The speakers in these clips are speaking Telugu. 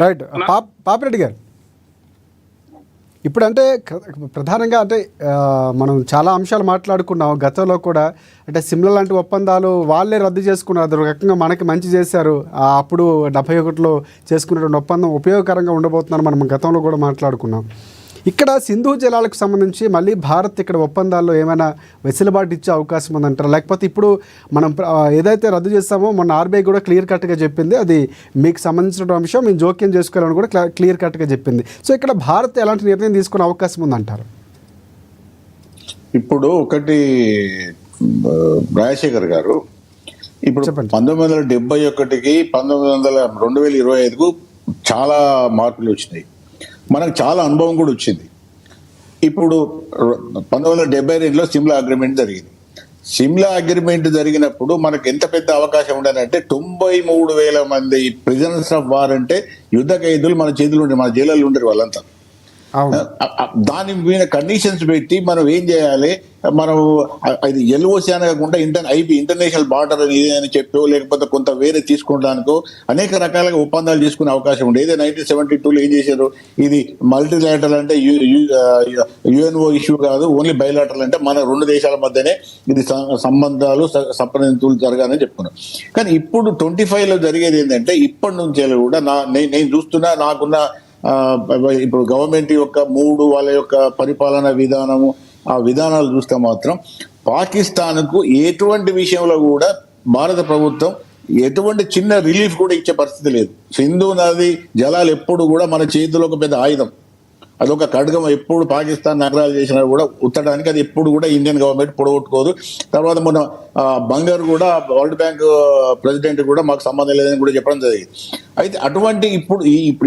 రైట్. పాపిరెడ్డి గారు, ఇప్పుడు అంటే ప్రధానంగా అంటే మనం చాలా అంశాలు మాట్లాడుకున్నాం గతంలో కూడా. అంటే సిమ్లా లాంటి ఒప్పందాలు వాళ్ళే రద్దు చేసుకున్నారు, అది ఒక రకంగా మనకి మంచి చేశారు. అప్పుడు 71లో చేసుకున్నటువంటి ఒప్పందం ఉపయోగకరంగా ఉండబోతుందని మనం గతంలో కూడా మాట్లాడుకున్నాం. ఇక్కడ సింధు జలాలకు సంబంధించి మళ్ళీ భారత్ ఇక్కడ ఒప్పందాల్లో ఏమైనా వెసులుబాటు ఇచ్చే అవకాశం ఉందంటారా? లేకపోతే ఇప్పుడు మనం ఏదైతే రద్దు చేస్తామో మొన్న ఆర్బీఐ కూడా క్లియర్ కట్గా చెప్పింది, అది మీకు సంబంధించిన అంశం, మేము జోక్యం చేసుకోవాలని కూడా క్లియర్ కట్గా చెప్పింది. సో ఇక్కడ భారత్ ఎలాంటి నిర్ణయం తీసుకునే అవకాశం ఉందంటారు? ఇప్పుడు ఒకటి రాజశేఖర్ గారు, ఇప్పుడు 1971కి 2025కు చాలా మార్పులు వచ్చినాయి, మనకు చాలా అనుభవం కూడా వచ్చింది. ఇప్పుడు 1972లో సిమ్లా అగ్రిమెంట్ జరిగింది. సిమ్లా అగ్రిమెంట్ జరిగినప్పుడు మనకు ఎంత పెద్ద అవకాశం ఉండనంటే 93,000 మంది ప్రిజనర్స్ ఆఫ్ వార్ అంటే యుద్ధ ఖైదులు మన చేతులు ఉండే, మన జైళ్ళలో ఉండరు వాళ్ళంతా. దాని మీద కండిషన్స్ పెట్టి మనం ఏం చేయాలి, మనం అది ఎల్ఓసి అనకుండా ఇంటర్నేషనల్ బార్డర్ అని చెప్పో లేకపోతే కొంత వేరే తీసుకోవడానికో అనేక రకాలుగా ఒప్పందాలు తీసుకునే అవకాశం ఉంది. ఏదో 1972లో ఏం చేశారు, ఇది మల్టీలాటరల్ అంటే యుఎన్ఓ ఇష్యూ కాదు, ఓన్లీ బైలాటరల్ అంటే మన రెండు దేశాల మధ్యనే ఇది సంబంధాలు సంప్రదింపులు జరగాలని చెప్పుకున్నాం. కానీ ఇప్పుడు 25లో జరిగేది ఏంటంటే ఇప్పటి నుంచే కూడా నేను చూస్తున్నా, నాకున్న ఇప్పుడు గవర్నమెంట్ యొక్క వాళ్ళ యొక్క పరిపాలన విధానము, ఆ విధానాలు చూస్తే మాత్రం పాకిస్తాన్కు ఎటువంటి విషయంలో కూడా భారత ప్రభుత్వం ఎటువంటి చిన్న రిలీఫ్ కూడా ఇచ్చే పరిస్థితి లేదు. సింధు నది జలాలు ఎప్పుడు కూడా మన చేతిలో ఒక పెద్ద ఆయుధం, అదొక ఖడ్గం. ఎప్పుడు పాకిస్తాన్ నగరాలు చేసినా కూడా ఉత్తడానికి అది ఎప్పుడు కూడా ఇండియన్ గవర్నమెంట్ పొడగొట్టుకోదు. తర్వాత మొన్న బంగారు కూడా వరల్డ్ బ్యాంక్ ప్రెసిడెంట్ కూడా మాకు సంబంధం లేదని కూడా చెప్పడం జరిగింది. అయితే అటువంటి ఇప్పుడు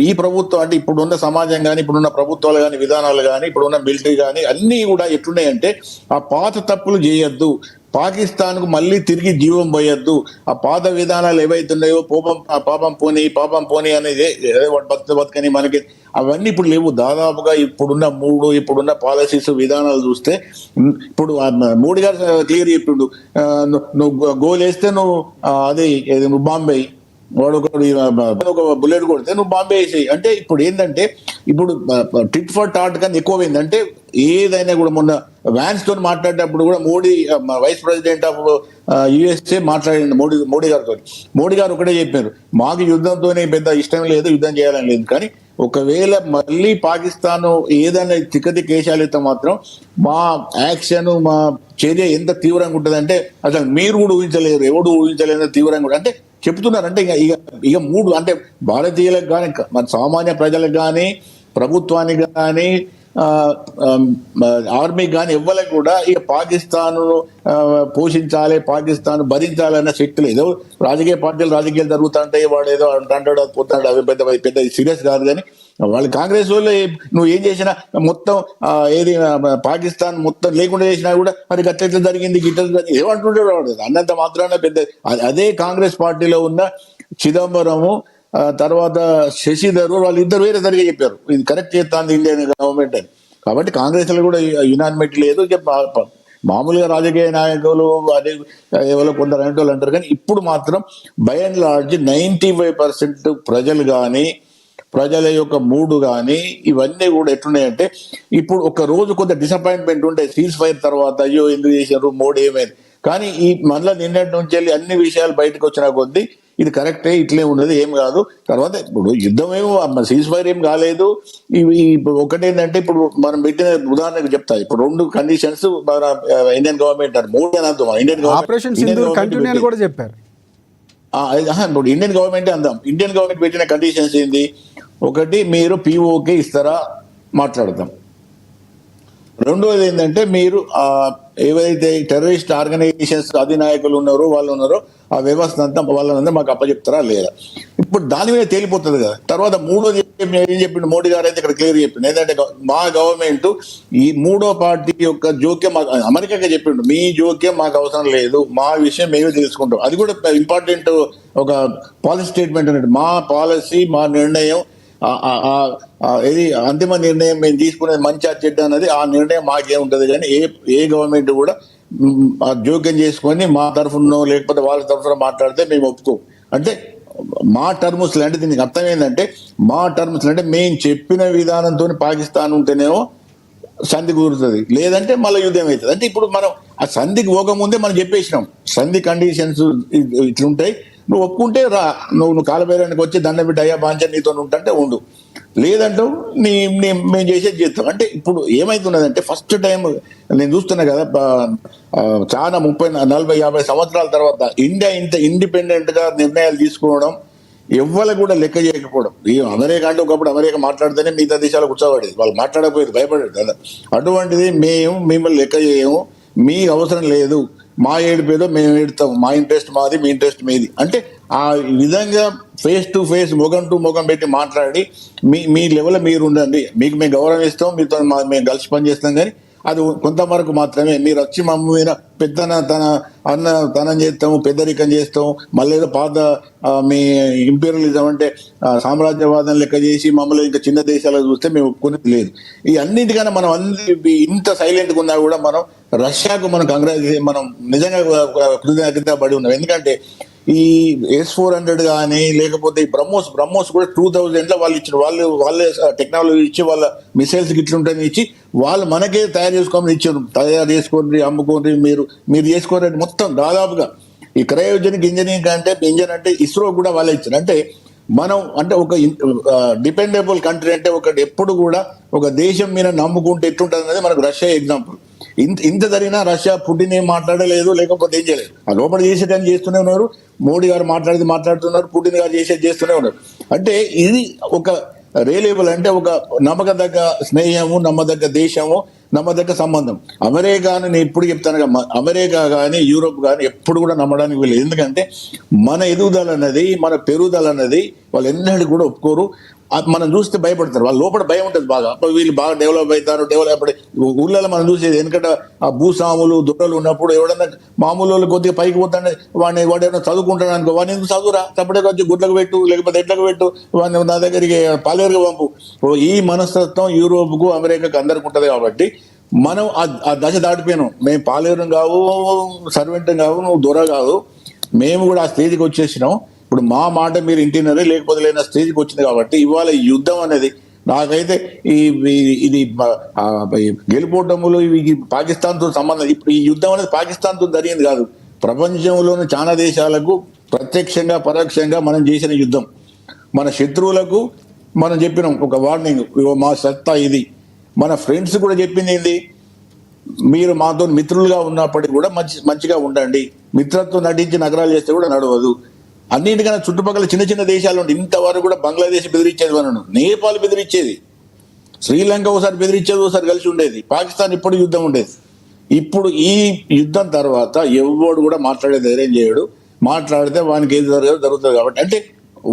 ఈ ప్రభుత్వం అంటే ఇప్పుడున్న సమాజం కానీ, ఇప్పుడున్న ప్రభుత్వాలు కానీ, విధానాలు కానీ, ఇప్పుడున్న మిలిటరీ కానీ అన్నీ కూడా ఎట్లున్నాయంటే ఆ పాత తప్పులు చేయొద్దు, పాకిస్తాన్కు మళ్ళీ తిరిగి జీవం పోయొద్దు, ఆ పాత విధానాలు ఏవైతున్నాయో పాపం పోనీ అనేది బతకని మనకి అవన్నీ ఇప్పుడు లేవు. దాదాపుగా ఇప్పుడున్న పాలసీస్ విధానాలు చూస్తే ఇప్పుడు మోడీ గారు క్లియర్ చెప్పిండు, నువ్వు గోల్ వేస్తే నువ్వు బాంబే, వాడు ఒక బుల్లెట్ కొడితే నువ్వు బాంబే వేసేయి అంటే. ఇప్పుడు ఏంటంటే ఇప్పుడు టిట్ ఫర్ టాట్ కానీ ఎక్కువ ఏంటంటే ఏదైనా కూడా మొన్న వ్యాన్స్ తో మాట్లాడేటప్పుడు కూడా Modi vice president of USA మాట్లాడింది మోడీ గారితో. మోడీ గారు ఒకటే చెప్పారు, మాకు యుద్ధంతోనే పెద్ద ఇష్టం లేదు, యుద్ధం చేయాలని లేదు, కానీ ఒకవేళ మళ్ళీ పాకిస్తాన్ ఏదైనా తిక్కతికేశాలు అయితే మాత్రం మా యాక్షన్, మా చర్య ఎంత తీవ్రంగా ఉంటుందంటే అసలు మీరు కూడా ఊహించలేరు, ఎవడు ఊహించలేదు తీవ్రంగా అంటే చెప్తున్నారంటే. ఇక మూడు అంటే భారతీయులకు కానీ, మన సామాన్య ప్రజలకు కానీ, ప్రభుత్వానికి కానీ, ఆర్మీకి కానీ ఎవ్వరికి కూడా ఇక పాకిస్తాన్ పోషించాలి, పాకిస్తాన్ భరించాలన్న శక్తి లేదు. రాజకీయ పార్టీలు రాజకీయాలు జరుగుతుంటాయి, వాడు ఏదో అంటాడు పోతాడు, అవి పెద్ద సీరియస్ కాదు. కానీ వాళ్ళు కాంగ్రెస్ వాళ్ళు నువ్వు ఏం చేసినా మొత్తం ఏది పాకిస్తాన్ మొత్తం లేకుండా చేసినా కూడా మరి గట్ల జరిగింది ఏమంటుంటాడు వాడు అన్నంత మాత్రాన పెద్ద. అదే కాంగ్రెస్ పార్టీలో ఉన్న చిదంబరము తర్వాత శశిధర్ వాళ్ళిద్దరు వేరే సరిగా చెప్పారు, ఇది కరెక్ట్ చేస్తాను ఇండియన్ గవర్నమెంట్ అని. కాబట్టి కాంగ్రెస్ లో కూడా యునానిమిటీ లేదు. మామూలుగా రాజకీయ నాయకులు అదే ఎవరో కొందరు అనేటోళ్ళు అంటారు, కానీ ఇప్పుడు మాత్రం బై అండ్ లార్జ్ 95% ప్రజలు కానీ, ప్రజల యొక్క మూడు కానీ ఇవన్నీ కూడా ఎట్లున్నాయంటే ఇప్పుడు ఒక రోజు కొంత డిసప్పాయింట్మెంట్ ఉంటే సీజ్ ఫైర్ తర్వాత అయ్యో ఎందుకు చేశారు మోడీ ఏమైంది, కానీ ఈ మళ్ళీ నిన్నటి నుంచి వెళ్ళి అన్ని విషయాలు బయటకు వచ్చిన కొద్దీ ఇది కరెక్టే, ఇట్లే ఉన్నది ఏం కాదు. తర్వాత ఇప్పుడు యుద్ధం ఏమో సీజ్ ఫైర్ ఏం కాలేదు. ఇవి ఒకటేంటంటే ఇప్పుడు మనం పెట్టిన ఉదాహరణకు చెప్తా, ఇప్పుడు రెండు కండిషన్స్ మన ఇండియన్ గవర్నమెంట్ మూడు అని అందాం. ఇండియన్ గవర్నమెంట్ కూడా చెప్పారు, ఇప్పుడు ఇండియన్ గవర్నమెంటే అందాం. ఇండియన్ గవర్నమెంట్ పెట్టిన కండిషన్స్ ఏంది, ఒకటి మీరు పిఓకే ఇస్తారా మాట్లాడతాం, రెండోది ఏంటంటే మీరు ఏవైతే టెర్రరిస్ట్ ఆర్గనైజేషన్స్ అధినాయకులు ఉన్నారో వాళ్ళు ఉన్నారో ఆ వ్యవస్థ అంతా వాళ్ళంతా మాకు అప్పచెప్తారా లేదా. ఇప్పుడు దాని మీద తేలిపోతుంది కదా. తర్వాత మూడోది ఏం చెప్పిండు మోడీ గారు అయితే ఇక్కడ క్లియర్ చెప్పిండు, ఏంటంటే మా గవర్నమెంట్ ఈ మూడో పార్టీ యొక్క జోక్యం అమెరికాగా చెప్పిండు, మీ జోక్యం మాకు అవసరం లేదు, మా విషయం మేమే తెలుసుకుంటాం. అది కూడా ఇంపార్టెంట్ ఒక పాలసీ స్టేట్మెంట్ అన్నట్టు. మా పాలసీ, మా నిర్ణయం, ఇది అంతిమ నిర్ణయం మేము తీసుకునేది మంచి చెడ్డ అన్నది ఆ నిర్ణయం మాకే ఉంటుంది. కానీ ఏ గవర్నమెంట్ కూడా జోక్యం చేసుకొని మా తరఫునో లేకపోతే వాళ్ళ తరఫున మాట్లాడితే మేము ఒప్పుకోం. అంటే మా టర్మ్స్ అంటే దీనికి అర్థం ఏంటంటే మా టర్మ్స్ అంటే మేము చెప్పిన విధానంతో పాకిస్తాన్ ఉంటేనేమో సంధి కుదురుతుంది, లేదంటే మళ్ళీ యుద్ధం అవుతుంది. అంటే ఇప్పుడు మనం ఆ సంధికి పోకముందే మనం చెప్పేసినాం సంధి కండిషన్స్ ఇట్లుంటాయి, నువ్వు ఒప్పుకుంటే రా, నువ్వు కాలబేరానికి వచ్చి దండ బిడ్డ అయ్యా బాంచ నీతో ఉంటే ఉండు, లేదంటూ మేము చేసేది చేస్తాం. అంటే ఇప్పుడు ఏమైతున్నదంటే ఫస్ట్ టైం నేను చూస్తున్నా కదా, చాలా 30, 40, 50 సంవత్సరాల తర్వాత ఇండియా ఇంత ఇండిపెండెంట్ గా నిర్ణయాలు తీసుకోవడం, ఎవ్వరు కూడా లెక్క చేయకపోవడం. ఈ అమెరికా అంటే ఒకప్పుడు అమెరికా మాట్లాడితేనే మిగతా దేశాలు కూర్చోబడేది, వాళ్ళు మాట్లాడకపోయేది, భయపడేది కదా. అటువంటిది మేము మిమ్మల్ని లెక్క చేయము, మీకు అవసరం లేదు, మా ఏడిపేదో మేము ఏడుతాం, మా ఇంట్రెస్ట్ మాది, మీ ఇంట్రెస్ట్ మీది. అంటే ఆ విధంగా ఫేస్ టు ఫేస్ ముఖం టు ముఖం పెట్టి మాట్లాడి మీ లెవెల్ మీరు ఉండండి, మీకు మేము గౌరవం ఇస్తాం, మీతో మేము కలిసి పనిచేస్తాం, కానీ అది కొంతవరకు మాత్రమే. మీరు వచ్చి మమ్మల్ని మీద తనం చేస్తాము, పెద్దరికం చేస్తాము, మళ్ళీ ఏదో పాత మీ ఇంపీరియలిజం అంటే సామ్రాజ్యవాదం లెక్క చేసి మమ్మల్ని ఇంకా చిన్న దేశాలకు చూస్తే మేము ఒప్పుకునేది లేదు. ఈ అన్నిటికన్నా మనం ఇంత సైలెంట్గా ఉన్నా కూడా మనం రష్యాకు మనం మనం నిజంగా కృతజ్ఞత పడి ఉన్నాం. ఎందుకంటే ఈ S-400 కానీ లేకపోతే ఈ బ్రహ్మోస్ కూడా 2000 వాళ్ళు ఇచ్చిన వాళ్ళే టెక్నాలజీ ఇచ్చి వాళ్ళ మిసైల్స్ ఇట్లుంటాయని ఇచ్చి వాళ్ళు మనకే తయారు చేసుకోమని ఇచ్చారు. తయారు చేసుకోండి, అమ్ముకోండి, మీరు చేసుకోరండి. మొత్తం దాదాపుగా ఈ క్రయోజనిక్ ఇంజన్ అంటే ఇస్రో కూడా వాళ్ళే ఇచ్చారు. అంటే మనం అంటే ఒక డిపెండబుల్ కంట్రీ అంటే ఎప్పుడు కూడా ఒక దేశం మీద నమ్ముకుంటే ఎట్లుంటుంది అనేది మనకు రష్యా ఎగ్జాంపుల్. ఇంత జరిగినా రష్యా పుటిన్ ఏం మాట్లాడలేదు, లేకపోతే ఏం చేయలేదు. ఆ లోపల చేసేటని చేస్తూనే ఉన్నారు, మోడీ గారు మాట్లాడుతున్నారు, పుటిన్ గారు చేస్తూనే ఉన్నారు. అంటే ఇది ఒక రియలబుల్ అంటే ఒక నమ్మకదగ్గ స్నేహము, నమ్మదగ్గ దేశము, నమ్మదగ్గ సంబంధం. అమెరికాని నేను ఎప్పుడు చెప్తాను, అమెరికా కానీ యూరోప్ కానీ ఎప్పుడు కూడా నమ్మడానికి వీళ్ళు. ఎందుకంటే మన ఎదుగుదల అన్నది, మన పెరుగుదల అన్నది వాళ్ళు ఎన్నడూ కూడా ఒప్పుకోరు. మనం చూస్తే భయపడతారు, వాళ్ళ లోపల భయం ఉంటుంది బాగా. వీళ్ళు బాగా డెవలప్ అవుతారు, ఊళ్ళలో మనం చూసేది. ఎందుకంటే ఆ భూస్వాములు దొరలు ఉన్నప్పుడు ఎవడన్నా మామూలు వాళ్ళు కొద్దిగా పైకి పోతాడు, వాడు ఏమైనా చదువుకుంటాడు అనుకో, వాడిని ఎందుకు చదువురా, తప్పటికి వచ్చి గుడ్లకు పెట్టు, లేకపోతే ఎట్లకు పెట్టు, వాడిని నా దగ్గరికి పాలేరుగా పంపు. ఈ మనస్తత్వం యూరోప్కు అమెరికాకు అందరికి ఉంటుంది. కాబట్టి మనం ఆ దశ దాటిపోయినాం. మేము పాలేరు కావు, సర్వెంట్ కావు, నువ్వు దొర కాదు, మేము కూడా ఆ స్టేజ్కి వచ్చేసినాం. ఇప్పుడు మా మాట మీరు ఇంటినరే, లేకపోతే లేని స్టేజ్కి వచ్చింది. కాబట్టి ఇవాళ ఈ యుద్ధం అనేది నాకైతే ఇది గెలుపోటములు ఇవి పాకిస్తాన్తో సంబంధం. ఇప్పుడు ఈ యుద్ధం అనేది పాకిస్తాన్తో జరిగింది కాదు, ప్రపంచంలోని చాలా దేశాలకు ప్రత్యక్షంగా పరోక్షంగా మనం చేసిన యుద్ధం. మన శత్రువులకు మనం చెప్పినాం ఒక వార్నింగ్, మా సత్తా ఇది. మన ఫ్రెండ్స్ కూడా చెప్పింది ఏంది, మీరు మాతో మిత్రులుగా ఉన్నప్పటికీ కూడా మంచిగా ఉండండి, మిత్రత్వం నటించి నగరాలు చేస్తే కూడా నడవదు. అన్నింటికన్నా చుట్టుపక్కల చిన్న చిన్న దేశాలు ఉండి ఇంతవరకు కూడా బంగ్లాదేశ్ బెదిరించేది, మనను నేపాల్ బెదిరించేది, శ్రీలంక ఒకసారి బెదిరించేది, ఒకసారి కలిసి ఉండేది, పాకిస్తాన్ ఇప్పుడు యుద్ధం ఉండేది. ఇప్పుడు ఈ యుద్ధం తర్వాత ఎవడు కూడా మాట్లాడే ధైర్యం చేయడు, మాట్లాడితే వానికి ఏది జరుగుతుంది. కాబట్టి అంటే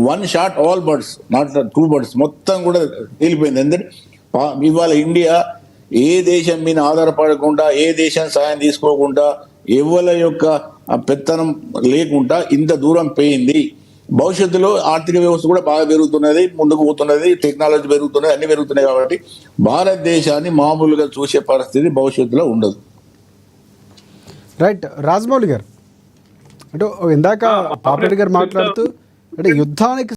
one shot all birds, not 2 birds, మొత్తం కూడా తేలిపోయింది. ఎందుకంటే ఇవాళ ఇండియా ఏ దేశం మీద ఆధారపడకుండా, ఏ దేశం సాయం తీసుకోకుండా, ఎవరి యొక్క పెత్తనం లేకుండా ఇంత దూరం పోయింది. భవిష్యత్తులో ఆర్థిక వ్యవస్థ కూడా బాగా పెరుగుతున్నది, ముందుకు పోతున్నది, టెక్నాలజీ పెరుగుతున్నది, అన్ని పెరుగుతున్నాయి. కాబట్టి భారతదేశాన్ని మామూలుగా చూసే పరిస్థితి భవిష్యత్తులో ఉండదు. రైట్. రాజమౌళి గారు, అంటే ఇందాక పాపిరెడ్డి గారు మాట్లాడుతూ అంటే యుద్ధానికి